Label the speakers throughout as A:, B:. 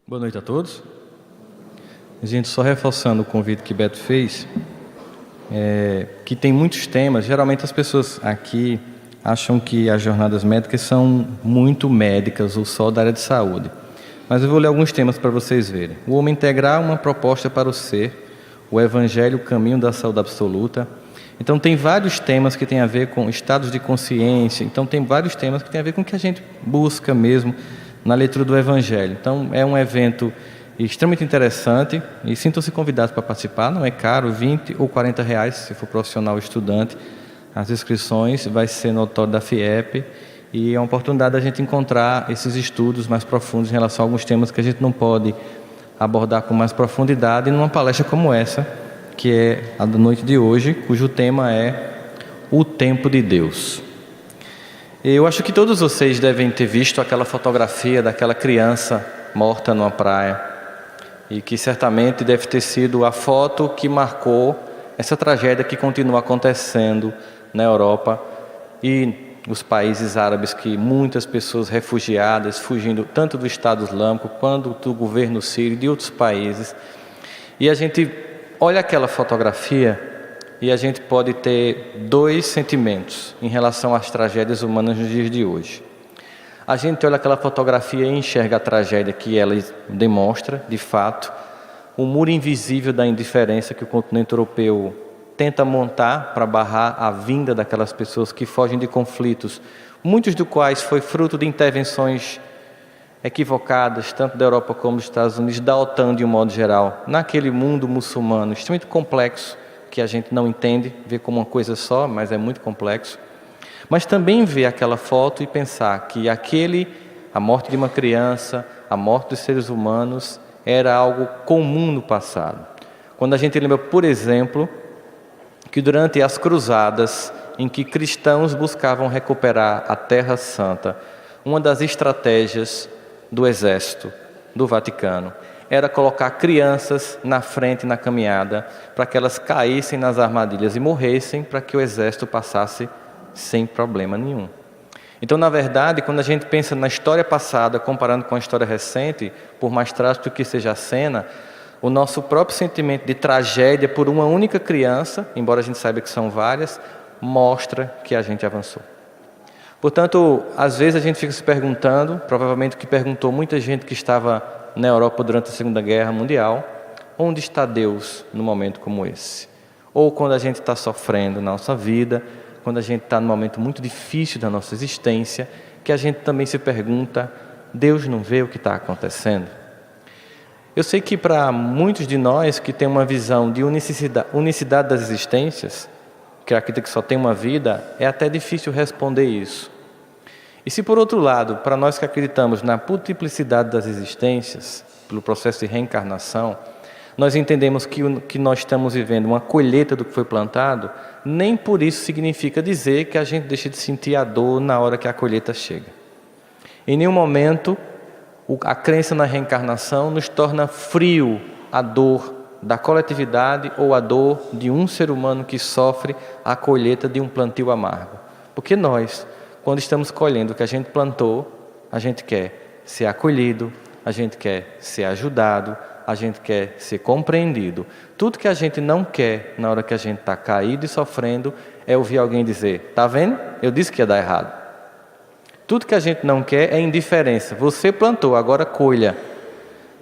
A: Boa noite a todos. Gente, só reforçando o convite que Beto fez, que tem muitos temas. Geralmente as pessoas aqui acham que as jornadas médicas são muito médicas ou só da área de saúde. Mas eu vou ler alguns temas para vocês verem. O homem integral, uma proposta para o ser. O evangelho, o caminho da saúde absoluta. Então tem vários temas que têm a ver com estados de consciência. Então tem vários temas que têm a ver com o que a gente busca mesmo na leitura do Evangelho. Então é um evento extremamente interessante e sintam-se convidados para participar. Não é caro, R$20 ou R$40 se for profissional ou estudante. As inscrições vai ser no auditório da FIEP e é uma oportunidade da gente encontrar esses estudos mais profundos em relação a alguns temas que a gente não pode abordar com mais profundidade numa palestra como essa, que é a da noite de hoje, cujo tema é o tempo de Deus. Eu acho que todos vocês devem ter visto aquela fotografia daquela criança morta numa praia e que certamente deve ter sido a foto que marcou essa tragédia que continua acontecendo na Europa e os países árabes, que muitas pessoas refugiadas, fugindo tanto do Estado Islâmico quanto do governo sírio e de outros países. E a gente olha aquela fotografia e a gente pode ter dois sentimentos em relação às tragédias humanas nos dias de hoje. A gente olha aquela fotografia e enxerga a tragédia que ela demonstra, de fato, o muro invisível da indiferença que o continente europeu tenta montar para barrar a vinda daquelas pessoas que fogem de conflitos, muitos dos quais foi fruto de intervenções equivocadas, tanto da Europa como dos Estados Unidos, da OTAN de um modo geral, naquele mundo muçulmano extremamente complexo, que a gente não entende, vê como uma coisa só, mas é muito complexo. Mas também ver aquela foto e pensar que a morte de uma criança, a morte dos seres humanos, era algo comum no passado. Quando a gente lembra, por exemplo, que durante as cruzadas, em que cristãos buscavam recuperar a Terra Santa, uma das estratégias do exército do Vaticano era colocar crianças na frente na caminhada para que elas caíssem nas armadilhas e morressem, para que o exército passasse sem problema nenhum. Então, na verdade, quando a gente pensa na história passada, comparando com a história recente, por mais trágico que seja a cena, o nosso próprio sentimento de tragédia por uma única criança, embora a gente saiba que são várias, mostra que a gente avançou. Portanto, às vezes a gente fica se perguntando, provavelmente o que perguntou muita gente que estava na Europa durante a Segunda Guerra Mundial, onde está Deus num momento como esse? Ou quando a gente está sofrendo na nossa vida, quando a gente está num momento muito difícil da nossa existência, que a gente também se pergunta, Deus não vê o que está acontecendo? Eu sei que para muitos de nós que tem uma visão de unicidade das existências, que acredita que só tem uma vida, é até difícil responder isso. E se por outro lado, para nós que acreditamos na multiplicidade das existências, pelo processo de reencarnação, nós entendemos que o que nós estamos vivendo, uma colheita do que foi plantado, nem por isso significa dizer que a gente deixa de sentir a dor na hora que a colheita chega. Em nenhum momento, a crença na reencarnação nos torna frio a dor da coletividade ou a dor de um ser humano que sofre a colheita de um plantio amargo. Porque nós, quando estamos colhendo o que a gente plantou, a gente quer ser acolhido, a gente quer ser ajudado, a gente quer ser compreendido. Tudo que a gente não quer na hora que a gente está caído e sofrendo é ouvir alguém dizer, tá vendo? Eu disse que ia dar errado. Tudo que a gente não quer é indiferença. Você plantou, agora colha.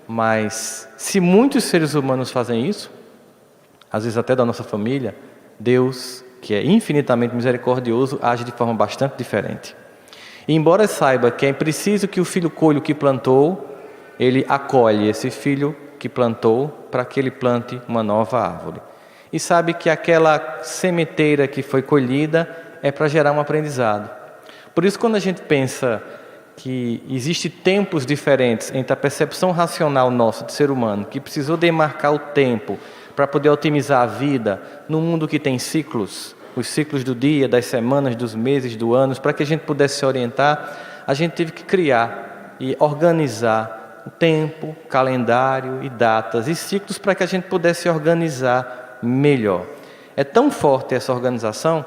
A: Mas se muitos seres humanos fazem isso, às vezes até da nossa família, Deus, que é infinitamente misericordioso, age de forma bastante diferente. E embora saiba que é preciso que o filho colha o que plantou, ele acolhe esse filho que plantou para que ele plante uma nova árvore. E sabe que aquela sementeira que foi colhida é para gerar um aprendizado. Por isso, quando a gente pensa que existem tempos diferentes entre a percepção racional nossa de ser humano, que precisou demarcar o tempo para poder otimizar a vida num mundo que tem ciclos, os ciclos do dia, das semanas, dos meses, do ano, para que a gente pudesse se orientar, a gente teve que criar e organizar o tempo, calendário e datas e ciclos para que a gente pudesse se organizar melhor. É tão forte essa organização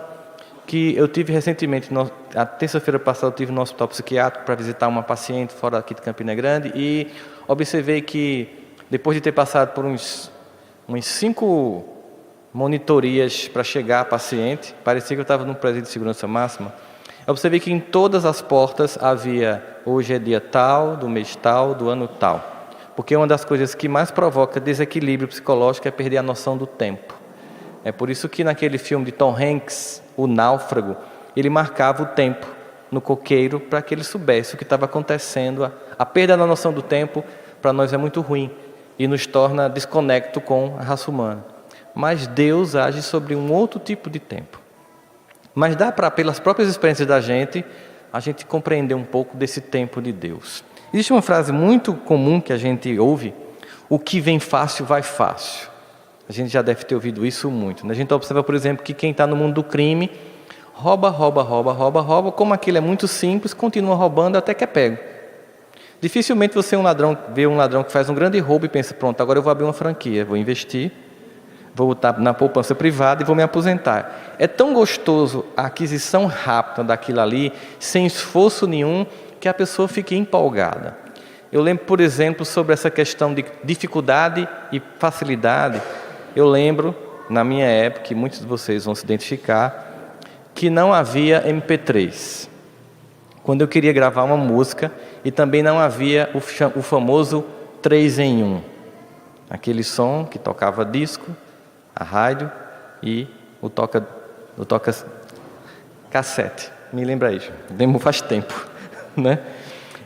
A: que eu tive recentemente, a terça-feira passada eu tive no hospital psiquiátrico para visitar uma paciente fora aqui de Campina Grande e observei que depois de ter passado por uns 5 monitorias para chegar a paciente, parecia que eu estava num presídio de segurança máxima, eu observei que em todas as portas havia, hoje é dia tal, do mês tal, do ano tal. Porque uma das coisas que mais provoca desequilíbrio psicológico é perder a noção do tempo. É por isso que naquele filme de Tom Hanks, O Náufrago, ele marcava o tempo no coqueiro para que ele soubesse o que estava acontecendo. A perda da noção do tempo, para nós, é muito ruim e nos torna desconecto com a raça humana. Mas Deus age sobre um outro tipo de tempo. Mas dá para, pelas próprias experiências da gente, a gente compreender um pouco desse tempo de Deus. Existe uma frase muito comum que a gente ouve: o que vem fácil, vai fácil. A gente já deve ter ouvido isso muito, né? A gente observa, por exemplo, que quem está no mundo do crime rouba, como aquilo é muito simples, continua roubando até que é pego. Dificilmente você vê um ladrão que faz um grande roubo e pensa, pronto, agora eu vou abrir uma franquia, vou investir, vou botar na poupança privada e vou me aposentar. É tão gostoso a aquisição rápida daquilo ali, sem esforço nenhum, que a pessoa fica empolgada. Eu lembro, por exemplo, sobre essa questão de dificuldade e facilidade. Eu lembro, na minha época, e muitos de vocês vão se identificar, que não havia MP3. Quando eu queria gravar uma música, e também não havia o famoso 3 em 1. Aquele som que tocava disco, a rádio e o toca cassete. Me lembra isso. Faz tempo, né?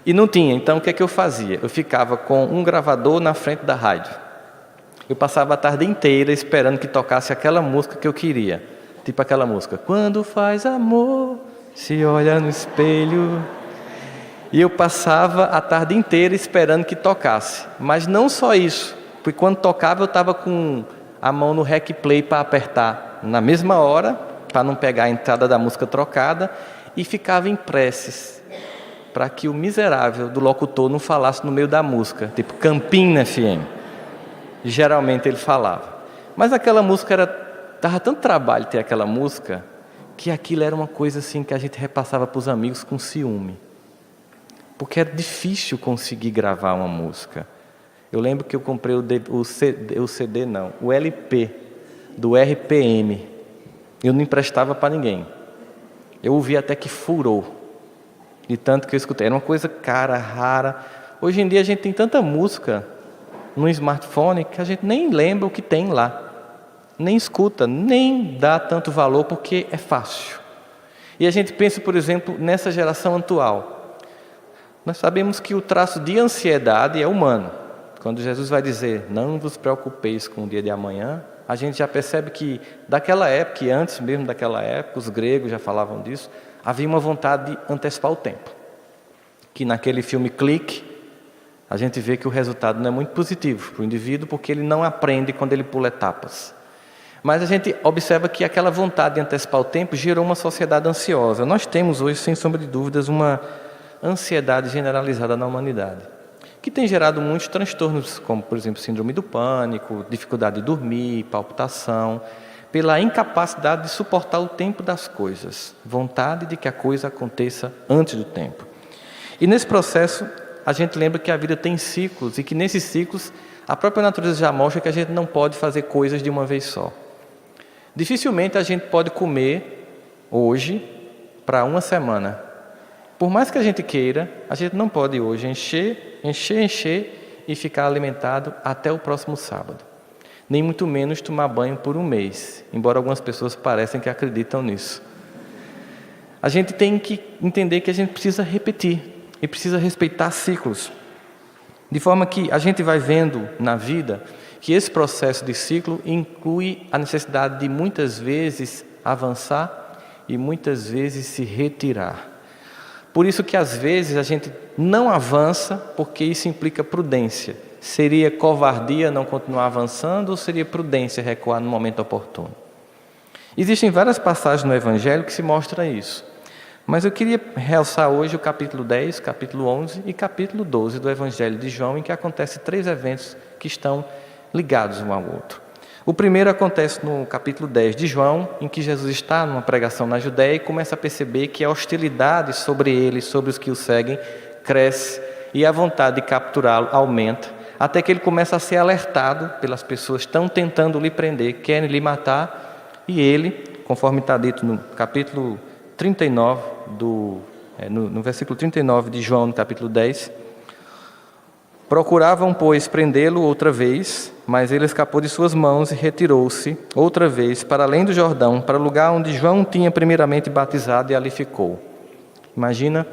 A: E não tinha, então o que é que eu fazia? Eu ficava com um gravador na frente da rádio. Eu passava a tarde inteira esperando que tocasse aquela música que eu queria. Tipo aquela música, quando faz amor, se olha no espelho. E eu passava a tarde inteira esperando que tocasse. Mas não só isso, porque quando tocava eu estava com a mão no rec play para apertar na mesma hora, para não pegar a entrada da música trocada, e ficava em preces, para que o miserável do locutor não falasse no meio da música, tipo Campina FM. Geralmente ele falava. Mas aquela música dava tanto trabalho ter aquela música, que aquilo era uma coisa assim que a gente repassava para os amigos com ciúme. Porque era difícil conseguir gravar uma música. Eu lembro que eu comprei o LP do RPM. Eu não emprestava para ninguém. Eu ouvi até que furou. De tanto que eu escutei. Era uma coisa cara, rara. Hoje em dia a gente tem tanta música no smartphone que a gente nem lembra o que tem lá. Nem escuta, nem dá tanto valor porque é fácil. E a gente pensa, por exemplo, nessa geração atual. Nós sabemos que o traço de ansiedade é humano. Quando Jesus vai dizer, não vos preocupeis com o dia de amanhã, a gente já percebe que daquela época, e antes mesmo daquela época, os gregos já falavam disso, havia uma vontade de antecipar o tempo. Que naquele filme Clique, a gente vê que o resultado não é muito positivo para o indivíduo, porque ele não aprende quando ele pula etapas. Mas a gente observa que aquela vontade de antecipar o tempo gerou uma sociedade ansiosa. Nós temos hoje, sem sombra de dúvidas, uma ansiedade generalizada na humanidade, que tem gerado muitos transtornos, como, por exemplo, síndrome do pânico, dificuldade de dormir, palpitação, pela incapacidade de suportar o tempo das coisas, vontade de que a coisa aconteça antes do tempo. E nesse processo, a gente lembra que a vida tem ciclos, e que nesses ciclos, a própria natureza já mostra que a gente não pode fazer coisas de uma vez só. Dificilmente a gente pode comer hoje para uma semana. Por mais que a gente queira, a gente não pode hoje encher e ficar alimentado até o próximo sábado. Nem muito menos tomar banho por um mês, embora algumas pessoas parecem que acreditam nisso. A gente tem que entender que a gente precisa repetir e precisa respeitar ciclos. De forma que a gente vai vendo na vida que esse processo de ciclo inclui a necessidade de muitas vezes avançar e muitas vezes se retirar. Por isso que às vezes a gente não avança porque isso implica prudência. Seria covardia não continuar avançando ou seria prudência recuar no momento oportuno? Existem várias passagens no Evangelho que se mostram isso. Mas eu queria realçar hoje o capítulo 10, capítulo 11 e capítulo 12 do Evangelho de João, em que acontecem 3 eventos que estão ligados um ao outro. O primeiro acontece no capítulo 10 de João, em que Jesus está numa pregação na Judéia e começa a perceber que a hostilidade sobre ele, sobre os que o seguem, cresce e a vontade de capturá-lo aumenta, até que ele começa a ser alertado pelas pessoas que estão tentando lhe prender, querem lhe matar, e ele, conforme está dito no capítulo 39, no versículo 39 de João, no capítulo 10, procuravam, pois, prendê-lo outra vez, mas ele escapou de suas mãos e retirou-se outra vez para além do Jordão, para o lugar onde João tinha primeiramente batizado e ali ficou. Imagina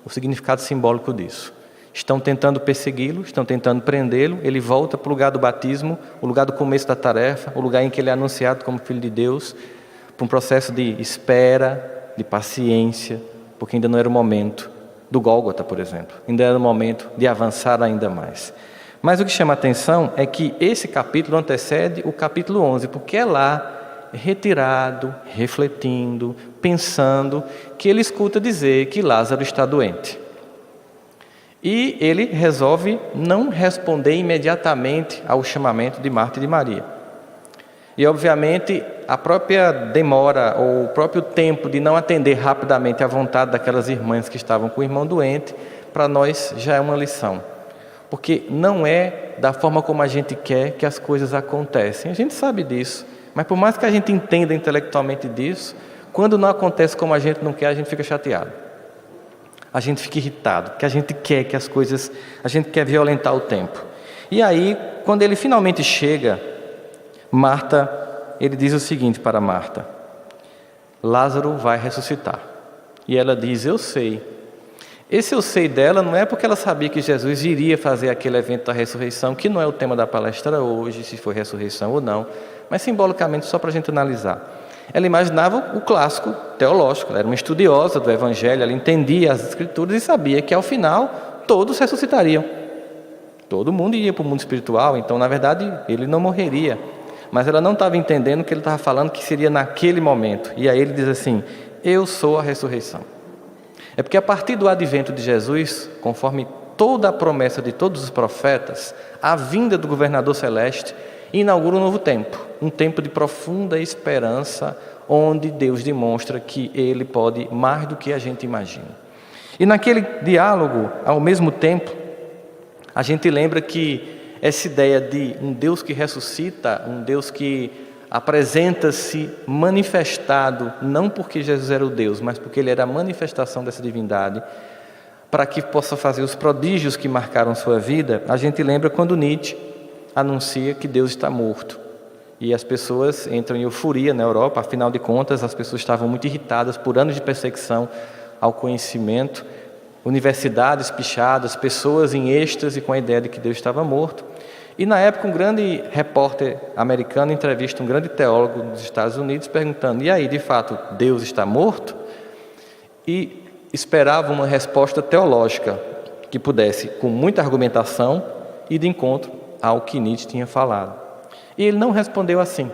A: o significado simbólico disso. Estão tentando persegui-lo, estão tentando prendê-lo, ele volta para o lugar do batismo, o lugar do começo da tarefa, o lugar em que ele é anunciado como Filho de Deus, para um processo de espera, de paciência, porque ainda não era o momento do Gólgota, por exemplo. Ainda era o momento de avançar ainda mais. Mas o que chama a atenção é que esse capítulo antecede o capítulo 11, porque é lá, retirado, refletindo, pensando, que ele escuta dizer que Lázaro está doente. E ele resolve não responder imediatamente ao chamamento de Marta e de Maria. E, obviamente, a própria demora ou o próprio tempo de não atender rapidamente à vontade daquelas irmãs que estavam com o irmão doente, para nós já é uma lição. Porque não é da forma como a gente quer que as coisas acontecem. A gente sabe disso, mas por mais que a gente entenda intelectualmente disso, quando não acontece como a gente não quer, a gente fica chateado. A gente fica irritado, porque a gente quer que as coisas, a gente quer violentar o tempo. E aí, quando ele finalmente chega, ele diz o seguinte para Marta: Lázaro vai ressuscitar. E ela diz: eu sei. Esse eu sei dela não é porque ela sabia que Jesus iria fazer aquele evento da ressurreição, que não é o tema da palestra hoje, se foi ressurreição ou não, mas simbolicamente só para a gente analisar. Ela imaginava o clássico teológico, ela era uma estudiosa do Evangelho, ela entendia as Escrituras e sabia que ao final todos ressuscitariam. Todo mundo ia para o mundo espiritual, então na verdade ele não morreria. Mas ela não estava entendendo que ele estava falando que seria naquele momento. E aí ele diz assim: eu sou a ressurreição. É porque a partir do advento de Jesus, conforme toda a promessa de todos os profetas, a vinda do governador celeste inaugura um novo tempo. Um tempo de profunda esperança, onde Deus demonstra que Ele pode mais do que a gente imagina. E naquele diálogo, ao mesmo tempo, a gente lembra que essa ideia de um Deus que ressuscita, um Deus que apresenta-se manifestado, não porque Jesus era o Deus, mas porque Ele era a manifestação dessa divindade, para que possa fazer os prodígios que marcaram sua vida. A gente lembra quando Nietzsche anuncia que Deus está morto. E as pessoas entram em euforia na Europa, afinal de contas, as pessoas estavam muito irritadas por anos de perseguição ao conhecimento, universidades pichadas, pessoas em êxtase com a ideia de que Deus estava morto. E na época um grande repórter americano entrevista um grande teólogo dos Estados Unidos perguntando: e aí, de fato, Deus está morto? E esperava uma resposta teológica que pudesse, com muita argumentação, ir de encontro ao que Nietzsche tinha falado. E ele não respondeu assim.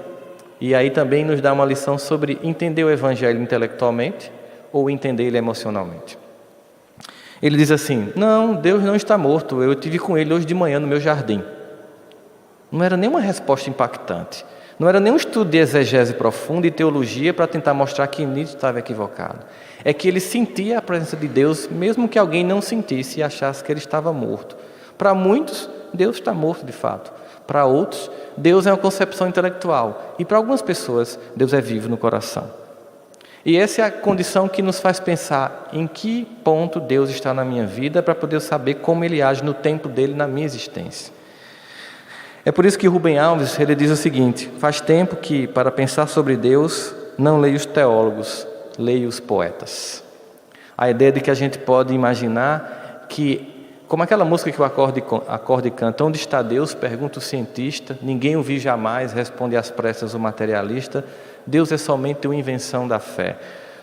A: E aí também nos dá uma lição sobre entender o Evangelho intelectualmente ou entender ele emocionalmente. Ele diz assim: não, Deus não está morto, eu estive com ele hoje de manhã no meu jardim. Não era nenhuma resposta impactante, não era nenhum estudo de exegese profunda e teologia para tentar mostrar que Nietzsche estava equivocado. É que ele sentia a presença de Deus, mesmo que alguém não sentisse e achasse que ele estava morto. Para muitos, Deus está morto de fato. Para outros, Deus é uma concepção intelectual. E para algumas pessoas, Deus é vivo no coração. E essa é a condição que nos faz pensar em que ponto Deus está na minha vida, para poder saber como Ele age no tempo dele na minha existência. É por isso que Rubem Alves ele diz o seguinte: faz tempo que, para pensar sobre Deus, não leio os teólogos, leio os poetas. A ideia de que a gente pode imaginar que, como aquela música que o acorde canta: onde está Deus? Pergunta o cientista, ninguém o viu jamais, responde às pressas o materialista. Deus é somente uma invenção da fé.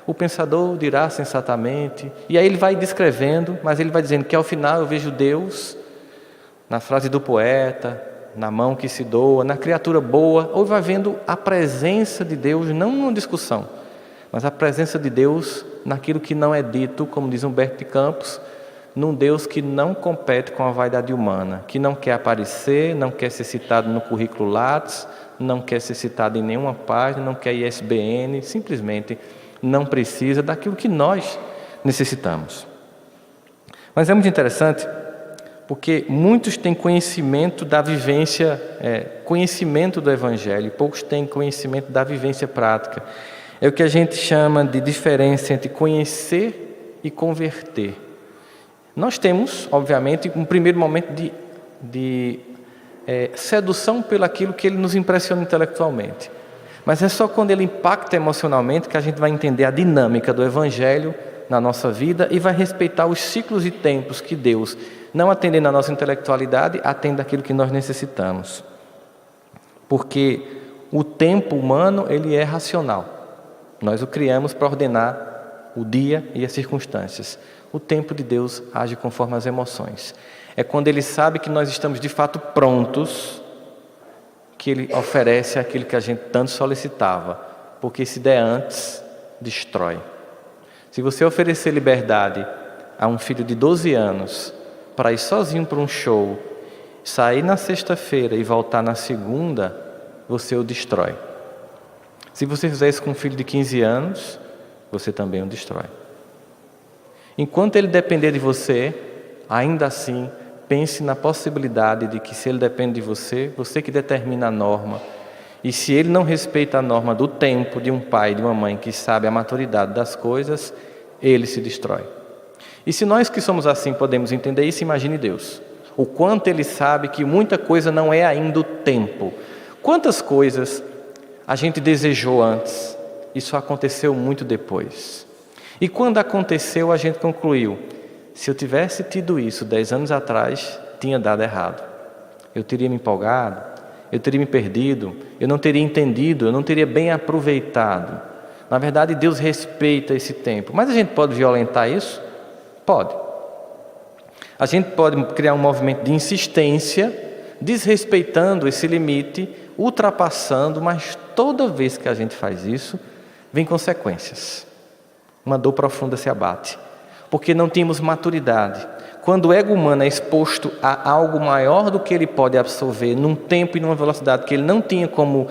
A: O pensador dirá sensatamente, e aí ele vai descrevendo, mas ele vai dizendo que ao final eu vejo Deus na frase do poeta, na mão que se doa, na criatura boa, ou vai vendo a presença de Deus, não numa discussão, mas a presença de Deus naquilo que não é dito, como diz Humberto de Campos, num Deus que não compete com a vaidade humana, que não quer aparecer, não quer ser citado no currículo Lattes, não quer ser citado em nenhuma página, não quer ISBN, simplesmente não precisa daquilo que nós necessitamos. Mas é muito interessante, porque muitos têm conhecimento da vivência, conhecimento do Evangelho, e poucos têm conhecimento da vivência prática. É o que a gente chama de diferença entre conhecer e converter. Nós temos, obviamente, um primeiro momento de sedução pelo aquilo que ele nos impressiona intelectualmente. Mas é só quando ele impacta emocionalmente que a gente vai entender a dinâmica do Evangelho na nossa vida e vai respeitar os ciclos e tempos que Deus, não atendendo à nossa intelectualidade, atende àquilo que nós necessitamos. Porque o tempo humano, ele é racional. Nós o criamos para ordenar o dia e as circunstâncias. O tempo de Deus age conforme as emoções. É quando Ele sabe que nós estamos de fato prontos, que Ele oferece aquilo que a gente tanto solicitava. Porque se der antes, destrói. Se você oferecer liberdade a um filho de 12 anos para ir sozinho para um show, sair na sexta-feira e voltar na segunda, você o destrói. Se você fizer isso com um filho de 15 anos, você também o destrói. Enquanto ele depender de você, ainda assim, pense na possibilidade de que, se ele depende de você, você que determina a norma. E se ele não respeita a norma do tempo de um pai e de uma mãe que sabe a maturidade das coisas, ele se destrói. E se nós que somos assim podemos entender isso, imagine Deus. O quanto Ele sabe que muita coisa não é ainda o tempo. Quantas coisas a gente desejou antes, isso aconteceu muito depois. E quando aconteceu, a gente concluiu: se eu tivesse tido isso 10 anos atrás, tinha dado errado. Eu teria me empolgado, eu teria me perdido, eu não teria entendido, eu não teria bem aproveitado. Na verdade, Deus respeita esse tempo. Mas a gente pode violentar isso? Pode. A gente pode criar um movimento de insistência, desrespeitando esse limite, ultrapassando, mas toda vez que a gente faz isso, vem consequências. Uma dor profunda se abate, porque não tínhamos maturidade. Quando o ego humano é exposto a algo maior do que ele pode absorver, num tempo e numa velocidade que ele não tinha como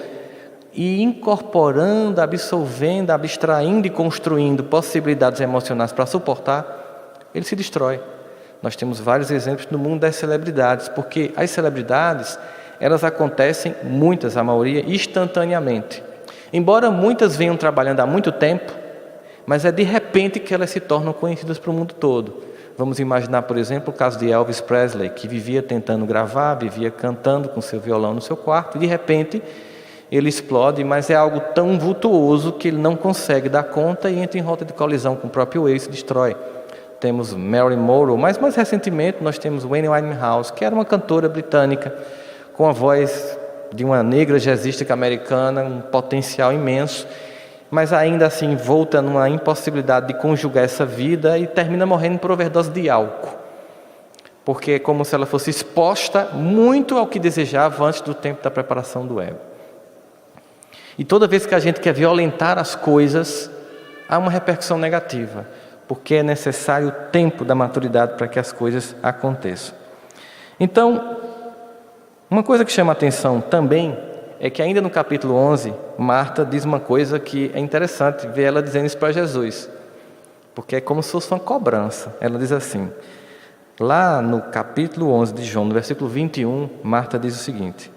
A: ir incorporando, absorvendo, abstraindo e construindo possibilidades emocionais para suportar, ele se destrói. Nós temos vários exemplos no mundo das celebridades, porque as celebridades, elas acontecem, muitas, a maioria, instantaneamente. Embora muitas venham trabalhando há muito tempo, mas é de repente que elas se tornam conhecidas para o mundo todo. Vamos imaginar, por exemplo, o caso de Elvis Presley, que vivia tentando gravar, vivia cantando com seu violão no seu quarto, e de repente ele explode, mas é algo tão vultuoso que ele não consegue dar conta e entra em rota de colisão com o próprio eu e se destrói. Temos Marilyn Monroe, mas mais recentemente nós temos Amy Winehouse, que era uma cantora britânica com a voz de uma negra jazzística americana, um potencial imenso, mas ainda assim envolta numa impossibilidade de conjugar essa vida e termina morrendo por overdose de álcool, porque é como se ela fosse exposta muito ao que desejava antes do tempo da preparação do ego. E toda vez que a gente quer violentar as coisas, há uma repercussão negativa, porque é necessário o tempo da maturidade para que as coisas aconteçam. Então, uma coisa que chama a atenção também é que ainda no capítulo 11, Marta diz uma coisa que é interessante ver ela dizendo isso para Jesus, porque é como se fosse uma cobrança. Ela diz assim, lá no capítulo 11 de João, no versículo 21, Marta diz o seguinte: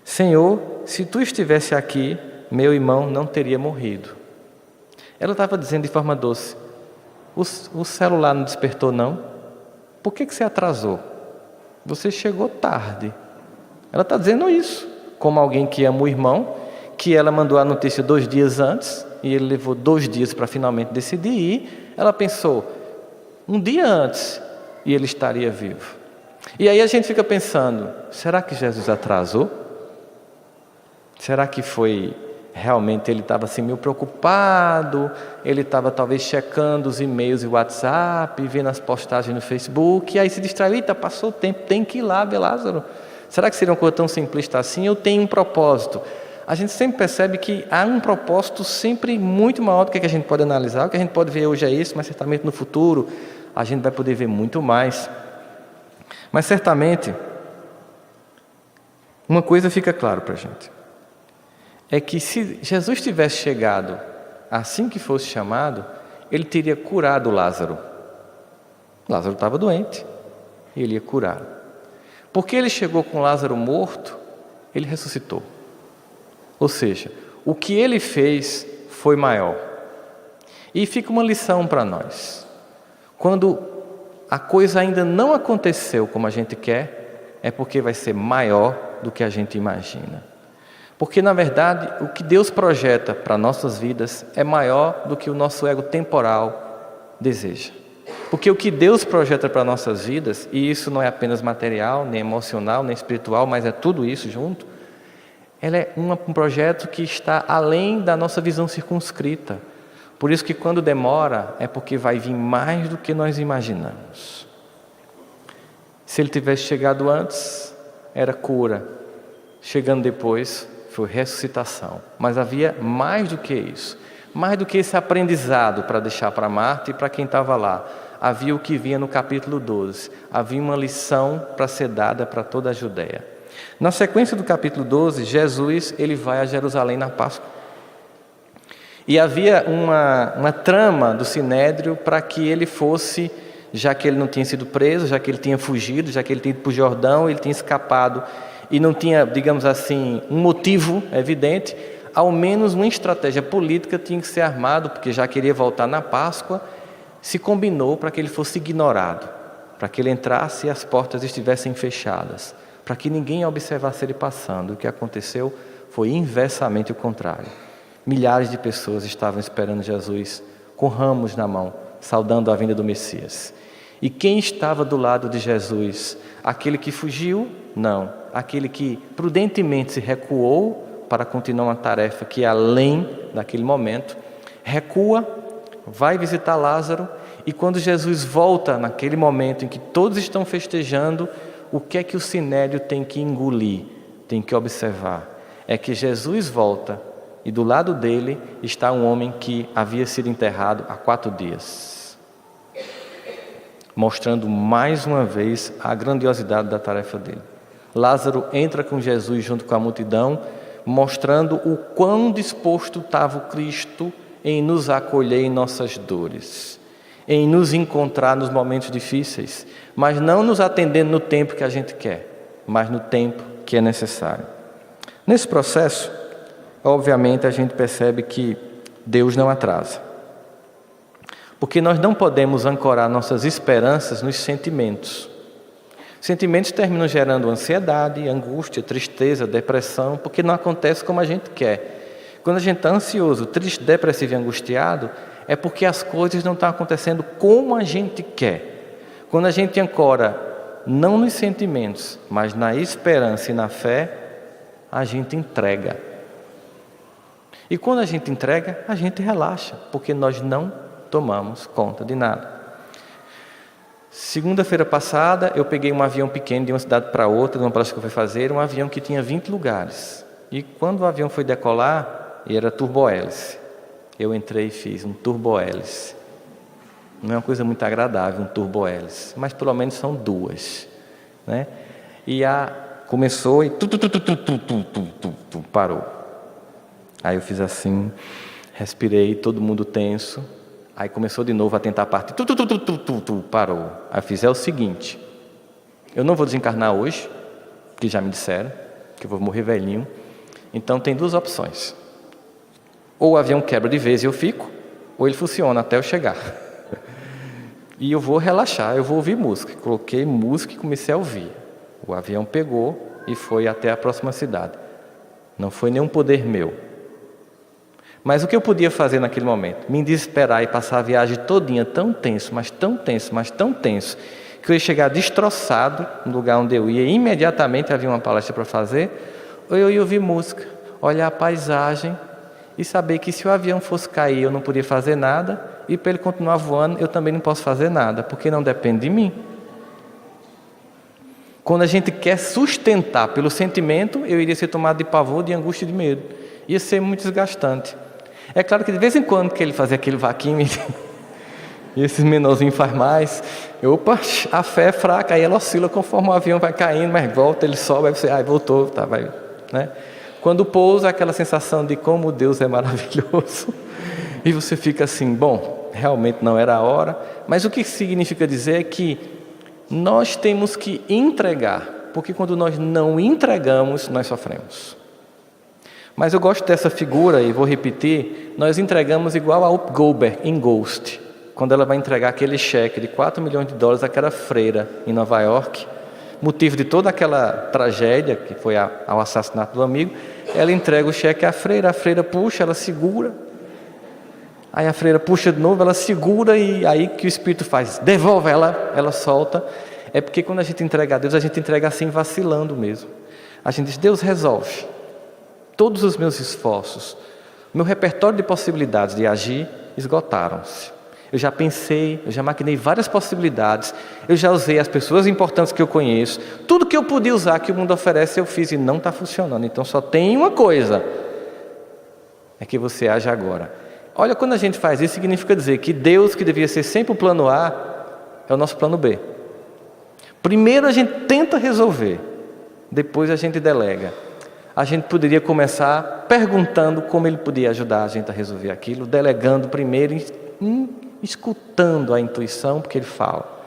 A: Senhor, se tu estivesse aqui, meu irmão não teria morrido. Ela estava dizendo de forma doce: o celular não despertou não? Por que você atrasou? Você chegou tarde. Ela está dizendo isso, como alguém que ama o irmão, que ela mandou a notícia 2 dias antes, e ele levou 2 dias para finalmente decidir ir. Ela pensou, 1 dia antes, e ele estaria vivo. E aí a gente fica pensando, será que Jesus atrasou? Será que foi realmente, ele estava assim meio preocupado, ele estava talvez checando os e-mails e o WhatsApp, vendo as postagens no Facebook, e aí se distraiu, eita, passou o tempo, tem que ir lá ver Lázaro. Será que seria uma coisa tão simplista assim? Eu tenho um propósito. A gente sempre percebe que há um propósito sempre muito maior do que a gente pode analisar. O que a gente pode ver hoje é isso, mas certamente no futuro a gente vai poder ver muito mais. Mas certamente, uma coisa fica clara para a gente, é que se Jesus tivesse chegado assim que fosse chamado, ele teria curado Lázaro. Lázaro estava doente, e ele ia curar. Porque ele chegou com Lázaro morto, ele ressuscitou. Ou seja, o que ele fez foi maior. E fica uma lição para nós. Quando a coisa ainda não aconteceu como a gente quer, é porque vai ser maior do que a gente imagina. Porque, na verdade, o que Deus projeta para nossas vidas é maior do que o nosso ego temporal deseja. Porque o que Deus projeta para nossas vidas, e isso não é apenas material, nem emocional, nem espiritual, mas é tudo isso junto, ela é um projeto que está além da nossa visão circunscrita. Por isso que quando demora, é porque vai vir mais do que nós imaginamos. Se ele tivesse chegado antes, era cura. Chegando depois, foi ressuscitação. Mas havia mais do que isso. Mais do que esse aprendizado para deixar para Marta e para quem estava lá. Havia o que vinha no capítulo 12. Havia uma lição para ser dada para toda a Judeia. Na sequência do capítulo 12, Jesus ele vai a Jerusalém na Páscoa. E havia uma trama do Sinédrio para que ele fosse, já que ele não tinha sido preso, já que ele tinha fugido, já que ele tinha ido para o Jordão, ele tinha escapado e não tinha, digamos assim, um motivo evidente, ao menos uma estratégia política tinha que ser armado, porque já queria voltar na Páscoa, se combinou para que ele fosse ignorado, para que ele entrasse e as portas estivessem fechadas, para que ninguém observasse ele passando. O que aconteceu foi inversamente o contrário. Milhares de pessoas estavam esperando Jesus com ramos na mão, saudando a vinda do Messias. E quem estava do lado de Jesus? Aquele que fugiu? Não. Aquele que prudentemente se recuou para continuar uma tarefa que é além daquele momento, recua, vai visitar Lázaro, e quando Jesus volta naquele momento em que todos estão festejando, o que é que o Sinédrio tem que engolir, tem que observar? É que Jesus volta e do lado dele está um homem que havia sido enterrado há 4 dias. Mostrando mais uma vez a grandiosidade da tarefa dele. Lázaro entra com Jesus junto com a multidão, mostrando o quão disposto estava o Cristo em nos acolher em nossas dores, em nos encontrar nos momentos difíceis, mas não nos atendendo no tempo que a gente quer, mas no tempo que é necessário. Nesse processo, obviamente a gente percebe que Deus não atrasa. Porque nós não podemos ancorar nossas esperanças nos sentimentos. Sentimentos terminam gerando ansiedade, angústia, tristeza, depressão, porque não acontece como a gente quer. Quando a gente está ansioso, triste, depressivo e angustiado, é porque as coisas não estão acontecendo como a gente quer. Quando a gente ancora não nos sentimentos, mas na esperança e na fé, a gente entrega. E quando a gente entrega, a gente relaxa, porque nós não tomamos conta de nada. Segunda-feira passada, eu peguei um avião pequeno de uma cidade para outra, de uma palestra que eu fui fazer, um avião que tinha 20 lugares. E quando o avião foi decolar, era turbohélice. Eu entrei e fiz um turbohélice. Não é uma coisa muito agradável, um turbohélice, mas pelo menos são 2, né? E começou e parou. Aí eu fiz assim, respirei, todo mundo tenso. Aí começou de novo a tentar partir, parou. Aí eu fiz, é o seguinte, eu não vou desencarnar hoje, que já me disseram, que eu vou morrer velhinho. Então tem 2 opções. Ou o avião quebra de vez e eu fico, ou ele funciona até eu chegar. E eu vou relaxar, eu vou ouvir música. Coloquei música e comecei a ouvir. O avião pegou e foi até a próxima cidade. Não foi nenhum poder meu. Mas o que eu podia fazer naquele momento? Me desesperar e passar a viagem todinha tão tenso, mas tão tenso, mas tão tenso, que eu ia chegar destroçado no lugar onde eu ia, e imediatamente havia uma palestra para fazer, ou eu ia ouvir música, olhar a paisagem e saber que se o avião fosse cair eu não podia fazer nada, e para ele continuar voando eu também não posso fazer nada, porque não depende de mim. Quando a gente quer sustentar pelo sentimento, eu iria ser tomado de pavor, de angústia e de medo. Ia ser muito desgastante. É claro que de vez em quando que ele fazia aquele vaquinho, E esses menorzinhos faz mais. Opa, a fé é fraca, aí ela oscila conforme o avião vai caindo, mas volta, ele sobe, aí você, voltou, tá, vai, né? Quando pousa, aquela sensação de como Deus é maravilhoso. E você fica assim, bom, realmente não era a hora. Mas o que significa dizer é que nós temos que entregar, porque quando nós não entregamos, nós sofremos. Mas eu gosto dessa figura, e vou repetir, nós entregamos igual a Whoopi Goldberg em Ghost, quando ela vai entregar aquele cheque de $4 milhões àquela freira em Nova York, motivo de toda aquela tragédia, que foi ao assassinato do amigo. Ela entrega o cheque à freira, a freira puxa, ela segura, aí a freira puxa de novo, ela segura, e aí que o Espírito faz, devolve ela solta. É porque quando a gente entrega a Deus, a gente entrega assim, vacilando mesmo. A gente diz, Deus resolve todos os meus esforços, meu repertório de possibilidades de agir esgotaram-se. Eu já pensei, eu já maquinei várias possibilidades, eu já usei as pessoas importantes que eu conheço, tudo que eu podia usar que o mundo oferece eu fiz e não está funcionando. Então só tem uma coisa, é que você age agora. Olha, quando a gente faz isso, significa dizer que Deus, que devia ser sempre o plano A, é o nosso plano B. Primeiro a gente tenta resolver, depois a gente delega. A gente poderia começar perguntando como Ele podia ajudar a gente a resolver aquilo, delegando primeiro, escutando a intuição, porque Ele fala.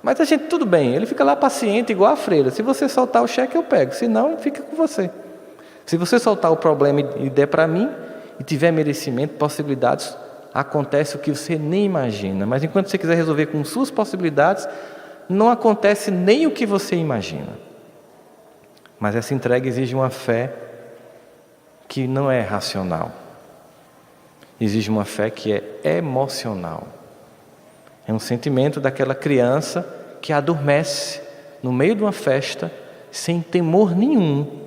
A: Mas a gente, tudo bem, Ele fica lá paciente, igual a freira. Se você soltar o cheque, eu pego, se não, fica com você. Se você soltar o problema e der para mim, e tiver merecimento, possibilidades, acontece o que você nem imagina. Mas enquanto você quiser resolver com suas possibilidades, não acontece nem o que você imagina. Mas essa entrega exige uma fé que não é racional. Exige uma fé que é emocional. É um sentimento daquela criança que adormece no meio de uma festa sem temor nenhum,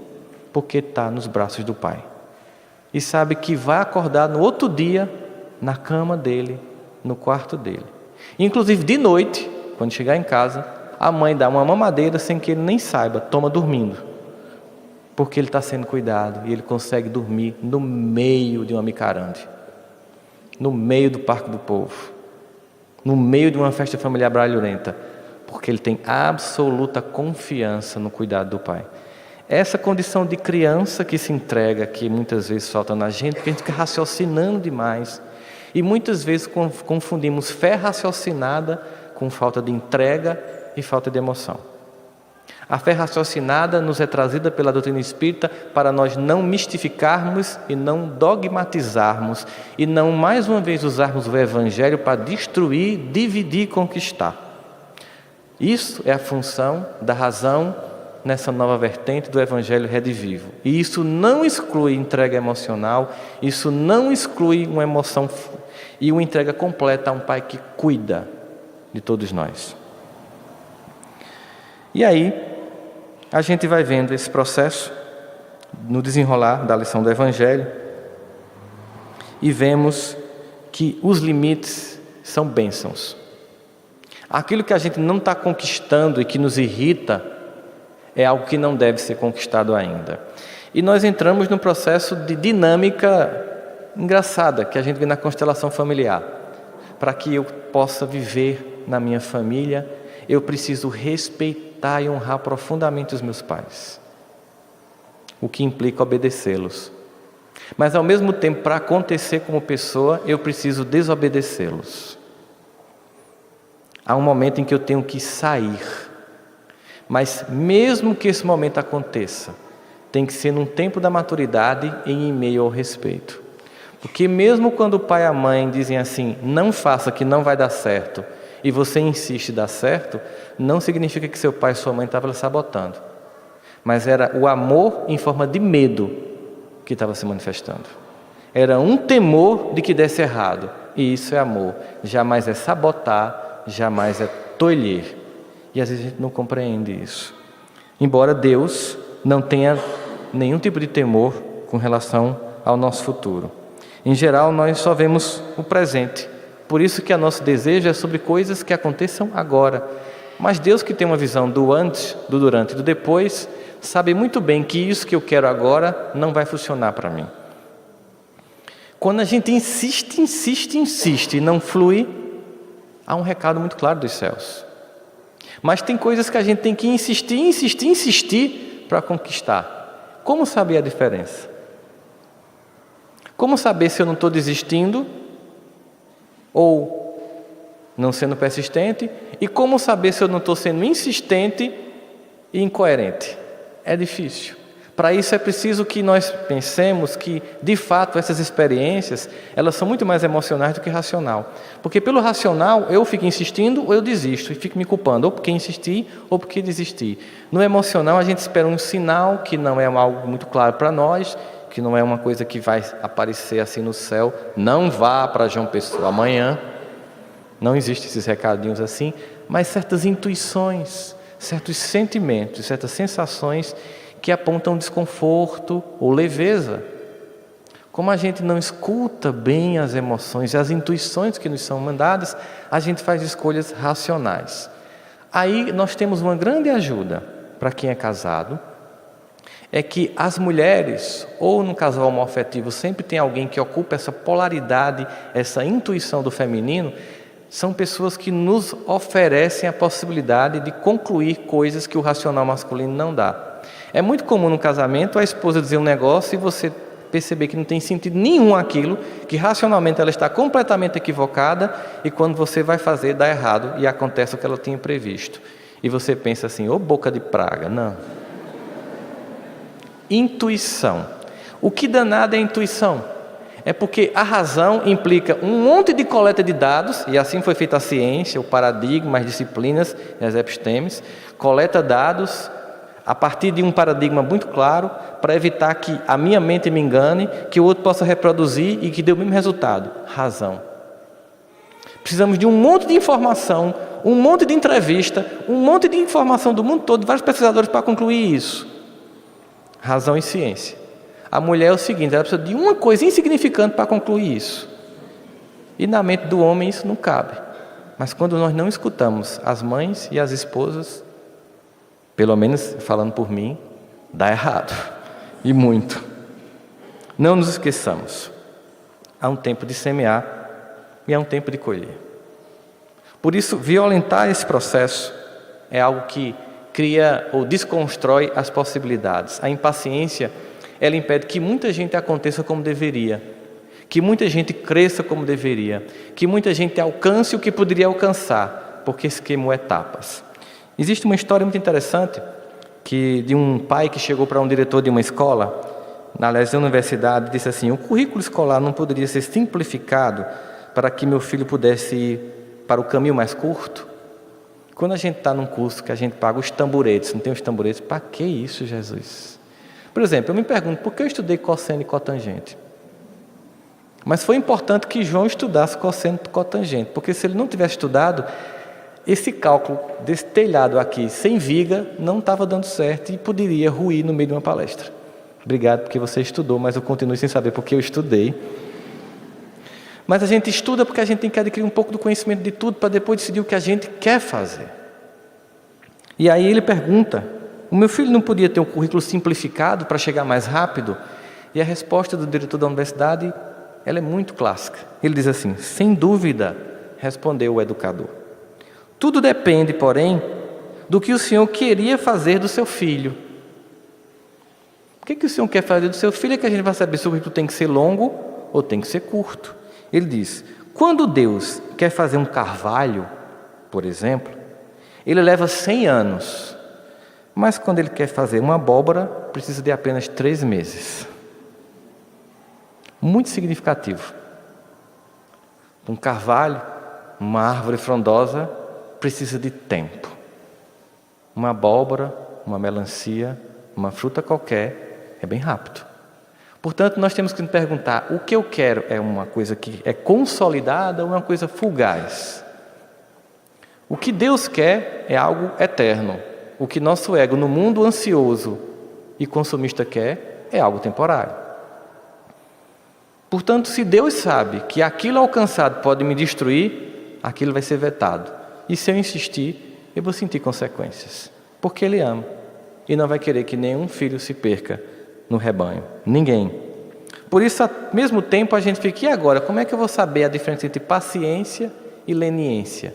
A: porque está nos braços do Pai. E sabe que vai acordar no outro dia, na cama dele, no quarto dele. Inclusive de noite, quando chegar em casa, a mãe dá uma mamadeira sem que ele nem saiba, toma dormindo. Porque ele está sendo cuidado e ele consegue dormir no meio de uma micarande, no meio do Parque do Povo, no meio de uma festa familiar barulhenta, porque ele tem absoluta confiança no cuidado do Pai. Essa condição de criança que se entrega, que muitas vezes falta na gente, porque a gente fica raciocinando demais. E muitas vezes confundimos fé raciocinada com falta de entrega e falta de emoção. A fé raciocinada nos é trazida pela doutrina espírita para nós não mistificarmos e não dogmatizarmos e não mais uma vez usarmos o Evangelho para destruir, dividir e conquistar. Isso é a função da razão nessa nova vertente do Evangelho redivivo. E isso não exclui entrega emocional, isso não exclui uma emoção e uma entrega completa a um Pai que cuida de todos nós. E aí, a gente vai vendo esse processo no desenrolar da lição do Evangelho e vemos que os limites são bênçãos. Aquilo que a gente não está conquistando e que nos irrita é algo que não deve ser conquistado ainda. E nós entramos num processo de dinâmica engraçada que a gente vê na constelação familiar. Para que eu possa viver na minha família, eu preciso respeitar e honrar profundamente os meus pais, o que implica obedecê-los. Mas ao mesmo tempo, para acontecer como pessoa, eu preciso desobedecê-los. Há um momento em que eu tenho que sair, mas mesmo que esse momento aconteça, tem que ser num tempo da maturidade e em meio ao respeito. Porque mesmo quando o pai e a mãe dizem assim, não faça que não vai dar certo, e você insiste em dar certo, não significa que seu pai e sua mãe estavam sabotando. Mas era o amor em forma de medo que estava se manifestando. Era um temor de que desse errado. E isso é amor. Jamais é sabotar, jamais é tolher. E às vezes a gente não compreende isso. Embora Deus não tenha nenhum tipo de temor com relação ao nosso futuro. Em geral, nós só vemos o presente. Por isso que o nosso desejo é sobre coisas que aconteçam agora. Mas Deus, que tem uma visão do antes, do durante e do depois, sabe muito bem que isso que eu quero agora não vai funcionar para mim. Quando a gente insiste e não flui, Há um recado muito claro dos céus. Mas tem coisas que a gente tem que insistir para conquistar. Como saber a diferença? Como saber se eu não estou desistindo ou não sendo persistente? E como saber se eu não estou sendo insistente e incoerente? É difícil. Para isso é preciso que nós pensemos que, de fato, essas experiências, elas são muito mais emocionais do que racional. Porque pelo racional, eu fico insistindo ou eu desisto, e fico me culpando, ou porque insisti ou porque desisti. No emocional, a gente espera um sinal que não é algo muito claro para nós, que não é uma coisa que vai aparecer assim no céu. Não vá para João Pessoa amanhã. Não existem esses recadinhos assim, mas certas intuições, certos sentimentos, certas sensações que apontam desconforto ou leveza. Como a gente não escuta bem as emoções e as intuições que nos são mandadas, a gente faz escolhas racionais. Aí nós temos uma grande ajuda para quem é casado, é que as mulheres, ou no casal homoafetivo, sempre tem alguém que ocupa essa polaridade, essa intuição do feminino. São pessoas que nos oferecem a possibilidade de concluir coisas que o racional masculino não dá. É muito comum no casamento a esposa dizer um negócio e você perceber que não tem sentido nenhum aquilo, que racionalmente ela está completamente equivocada, e quando você vai fazer dá errado e acontece o que ela tinha previsto. E você pensa assim, ô boca de praga. Não. Intuição. O que danado é intuição? É porque a razão implica um monte de coleta de dados, e assim foi feita a ciência, o paradigma, as disciplinas, as epistemes, coleta dados a partir de um paradigma muito claro, para evitar que a minha mente me engane, que o outro possa reproduzir e que dê o mesmo resultado. Razão. Precisamos de um monte de informação, um monte de entrevista, um monte de informação do mundo todo, de vários pesquisadores para concluir isso. Razão e ciência. A mulher é o seguinte, ela precisa de uma coisa insignificante para concluir isso. E na mente do homem isso não cabe. Mas quando nós não escutamos as mães e as esposas, pelo menos falando por mim, dá errado. E muito. Não nos esqueçamos. Há um tempo de semear e há um tempo de colher. Por isso, violentar esse processo é algo que cria ou desconstrói as possibilidades. A impaciência, ela impede que muita gente aconteça como deveria, que muita gente cresça como deveria, que muita gente alcance o que poderia alcançar, porque se queimou etapas. Existe uma história muito interessante de um pai que chegou para um diretor de uma escola, na universidade, e disse assim: o currículo escolar não poderia ser simplificado para que meu filho pudesse ir para o caminho mais curto? Quando a gente está num curso que a gente paga os tamboretes, não tem os tamboretes, para que isso, Jesus? Por exemplo, eu me pergunto, por que eu estudei cosseno e cotangente? Mas foi importante que João estudasse cosseno e cotangente, porque se ele não tivesse estudado, esse cálculo desse telhado aqui, sem viga, não estava dando certo e poderia ruir no meio de uma palestra. Obrigado porque você estudou, mas eu continuo sem saber porque eu estudei. Mas a gente estuda porque a gente tem que adquirir um pouco do conhecimento de tudo para depois decidir o que a gente quer fazer. E aí ele pergunta, o meu filho não podia ter um currículo simplificado para chegar mais rápido? E a resposta do diretor da universidade, ela é muito clássica. Ele diz assim: sem dúvida, respondeu o educador. Tudo depende, porém, do que o senhor queria fazer do seu filho. O que o senhor quer fazer do seu filho é que a gente vai saber se o currículo tem que ser longo ou tem que ser curto. Ele diz, quando Deus quer fazer um carvalho, por exemplo, ele leva 100 anos. Mas quando ele quer fazer uma abóbora, precisa de apenas 3 meses. Muito significativo. Um carvalho, uma árvore frondosa, precisa de tempo. Uma abóbora, uma melancia, uma fruta qualquer, é bem rápido. Portanto, nós temos que nos perguntar, o que eu quero é uma coisa que é consolidada ou é uma coisa fugaz? O que Deus quer é algo eterno. O que nosso ego no mundo ansioso e consumista quer é algo temporário. Portanto, se Deus sabe que aquilo alcançado pode me destruir, aquilo vai ser vetado. E se eu insistir, eu vou sentir consequências. Porque Ele ama. E não vai querer que nenhum filho se perca no rebanho. Ninguém. Por isso, ao mesmo tempo, a gente fica, e agora? Como é que eu vou saber a diferença entre paciência e leniência.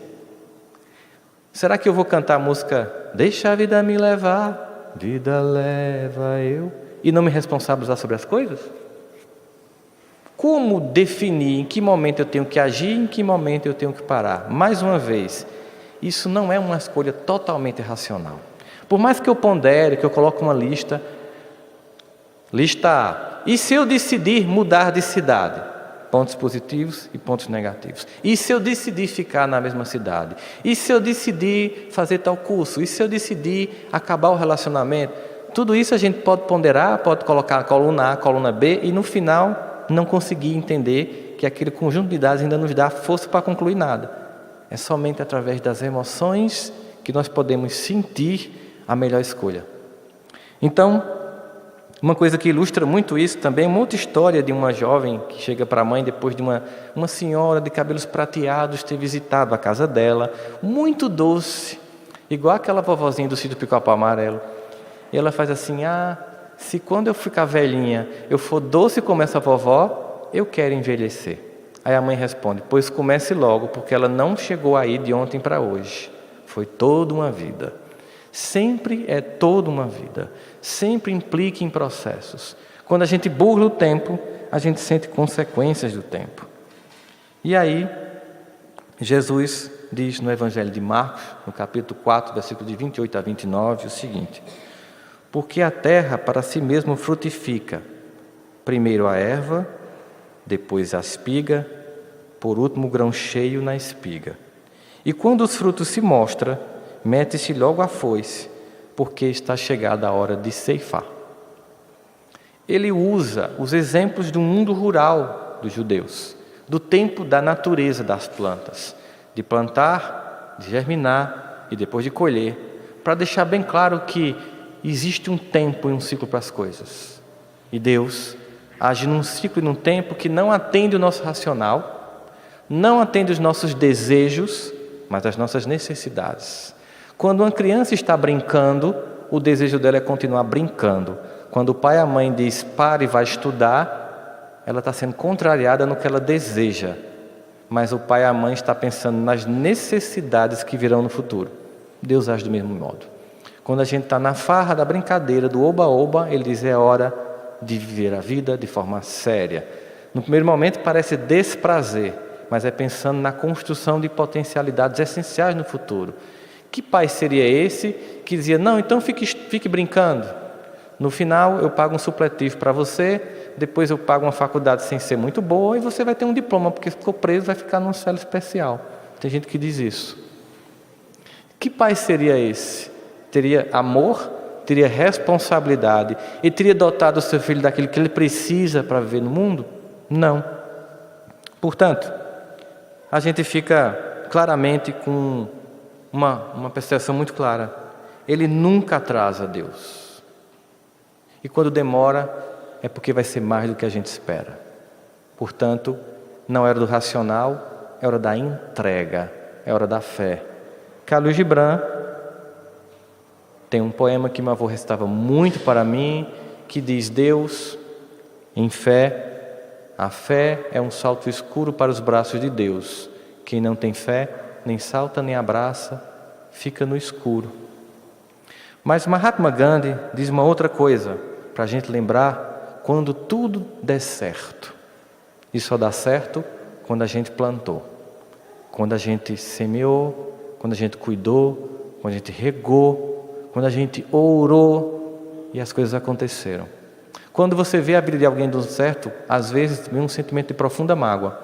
A: Será que eu vou cantar a música Deixa a vida me levar, vida leva eu, e não me responsabilizar sobre as coisas? Como definir em que momento eu tenho que agir e em que momento eu tenho que parar? Mais uma vez, isso não é uma escolha totalmente racional. Por mais que eu pondere, que eu coloque uma lista A. E se eu decidir mudar de cidade? Pontos positivos e pontos negativos. E se eu decidir ficar na mesma cidade? E se eu decidir fazer tal curso? E se eu decidir acabar o relacionamento? Tudo isso a gente pode ponderar, pode colocar a coluna A, coluna B, e no final não conseguir entender que aquele conjunto de dados ainda nos dá força para concluir nada. É somente através das emoções que nós podemos sentir a melhor escolha. Então, uma coisa que ilustra muito isso também, uma outra história de uma jovem que chega para a mãe depois de uma senhora de cabelos prateados ter visitado a casa dela, muito doce, igual aquela vovozinha do sítio Pica-Pau Amarelo. E ela faz assim, se quando eu ficar velhinha eu for doce como essa vovó, eu quero envelhecer. Aí a mãe responde, pois comece logo, porque ela não chegou aí de ontem para hoje. Foi toda uma vida. Sempre é toda uma vida. Sempre implica em processos. Quando a gente burla o tempo, a gente sente consequências do tempo. E aí, Jesus diz no Evangelho de Marcos, no capítulo 4, versículo de 28 a 29, o seguinte: porque a terra para si mesmo frutifica, primeiro a erva, depois a espiga, por último o grão cheio na espiga. E quando os frutos se mostram, mete-se logo a foice, porque está chegada a hora de ceifar. Ele usa os exemplos do mundo rural dos judeus, do tempo da natureza das plantas, de plantar, de germinar e depois de colher, para deixar bem claro que existe um tempo e um ciclo para as coisas. E Deus age num ciclo e num tempo que não atende o nosso racional, não atende os nossos desejos, mas as nossas necessidades. Quando uma criança está brincando, o desejo dela é continuar brincando. Quando o pai e a mãe diz, pare e vai estudar, ela está sendo contrariada no que ela deseja. Mas o pai e a mãe está pensando nas necessidades que virão no futuro. Deus age do mesmo modo. Quando a gente está na farra da brincadeira, do oba-oba, ele diz, é hora de viver a vida de forma séria. No primeiro momento parece desprazer, mas é pensando na construção de potencialidades essenciais no futuro. Que pai seria esse que dizia, não, então fique brincando. No final eu pago um supletivo para você, depois eu pago uma faculdade sem ser muito boa e você vai ter um diploma, porque ficou preso, vai ficar num cela especial. Tem gente que diz isso. Que pai seria esse? Teria amor, teria responsabilidade e teria dotado o seu filho daquilo que ele precisa para viver no mundo? Não. Portanto, a gente fica claramente com uma percepção muito clara. Ele nunca atrasa Deus. E quando demora, é porque vai ser mais do que a gente espera. Portanto, não é hora do racional, é hora da entrega, é hora da fé. Khalil Gibran tem um poema que meu avô recitava muito para mim, que diz, Deus, em fé, a fé é um salto escuro para os braços de Deus. Quem não tem fé, nem salta nem abraça, fica no escuro. Mas Mahatma Gandhi diz uma outra coisa, para a gente lembrar, quando tudo der certo. E só dá certo quando a gente plantou, quando a gente semeou, quando a gente cuidou, quando a gente regou, quando a gente orou e as coisas aconteceram. Quando você vê a vida de alguém dando certo, às vezes vem um sentimento de profunda mágoa.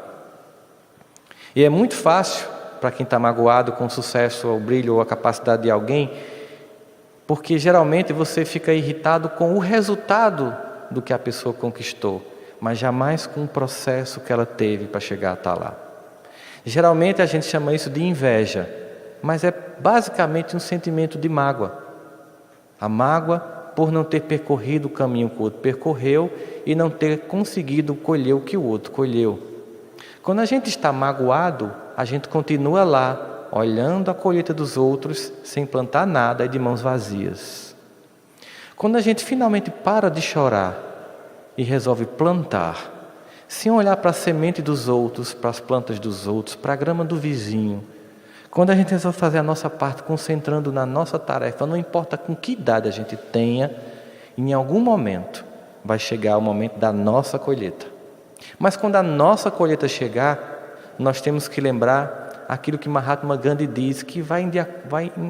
A: E é muito fácil para quem está magoado com o sucesso, ou o brilho, ou a capacidade de alguém, porque geralmente você fica irritado com o resultado do que a pessoa conquistou, mas jamais com o processo que ela teve para chegar a estar lá. Geralmente a gente chama isso de inveja, mas é basicamente um sentimento de mágoa. A mágoa por não ter percorrido o caminho que o outro percorreu e não ter conseguido colher o que o outro colheu. Quando a gente está magoado, a gente continua lá, olhando a colheita dos outros, sem plantar nada e de mãos vazias. Quando a gente finalmente para de chorar e resolve plantar, sem olhar para a semente dos outros, para as plantas dos outros, para a grama do vizinho. Quando a gente resolve fazer a nossa parte, concentrando na nossa tarefa, não importa com que idade a gente tenha, em algum momento vai chegar o momento da nossa colheita. Mas quando a nossa colheita chegar, nós temos que lembrar aquilo que Mahatma Gandhi diz, que vai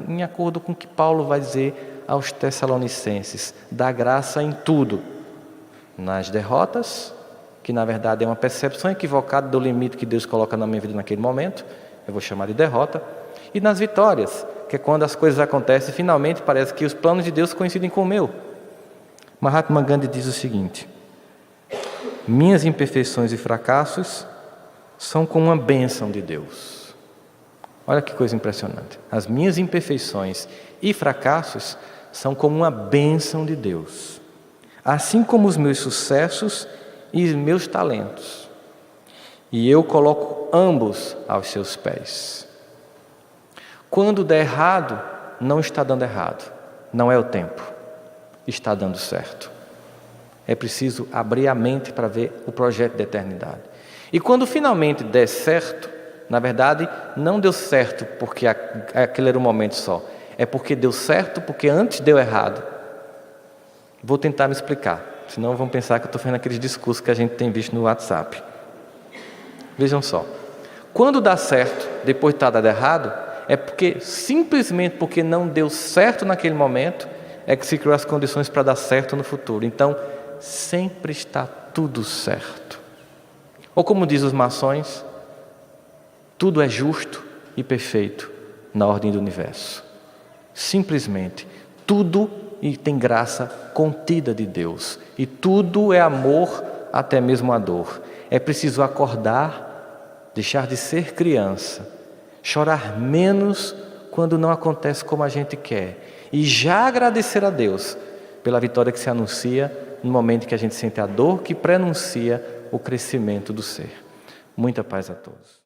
A: em acordo com o que Paulo vai dizer aos Tessalonicenses: dá graça em tudo, nas derrotas, que na verdade é uma percepção equivocada do limite que Deus coloca na minha vida naquele momento, eu vou chamar de derrota, e nas vitórias, que é quando as coisas acontecem e finalmente parece que os planos de Deus coincidem com o meu. Mahatma Gandhi diz o seguinte: minhas imperfeições e fracassos são como uma bênção de Deus. Olha que coisa impressionante. As minhas imperfeições e fracassos são como uma bênção de Deus, assim como os meus sucessos e os meus talentos. E eu coloco ambos aos seus pés. Quando der errado, não está dando errado. Não é o tempo. Está dando certo. É preciso abrir a mente para ver o projeto da eternidade. E quando finalmente der certo, na verdade, não deu certo porque aquele era um momento só. É porque deu certo porque antes deu errado. Vou tentar me explicar. Senão vão pensar que eu estou fazendo aqueles discursos que a gente tem visto no WhatsApp. Vejam só. Quando dá certo, depois de estar dado errado, é porque, simplesmente porque não deu certo naquele momento, é que se criou as condições para dar certo no futuro. Então, sempre está tudo certo. Ou como diz os maçons, tudo é justo e perfeito na ordem do universo. Simplesmente, tudo tem graça contida de Deus. E tudo é amor, até mesmo a dor. É preciso acordar, deixar de ser criança, chorar menos quando não acontece como a gente quer, e já agradecer a Deus pela vitória que se anuncia no momento que a gente sente a dor que prenuncia o crescimento do ser. Muita paz a todos.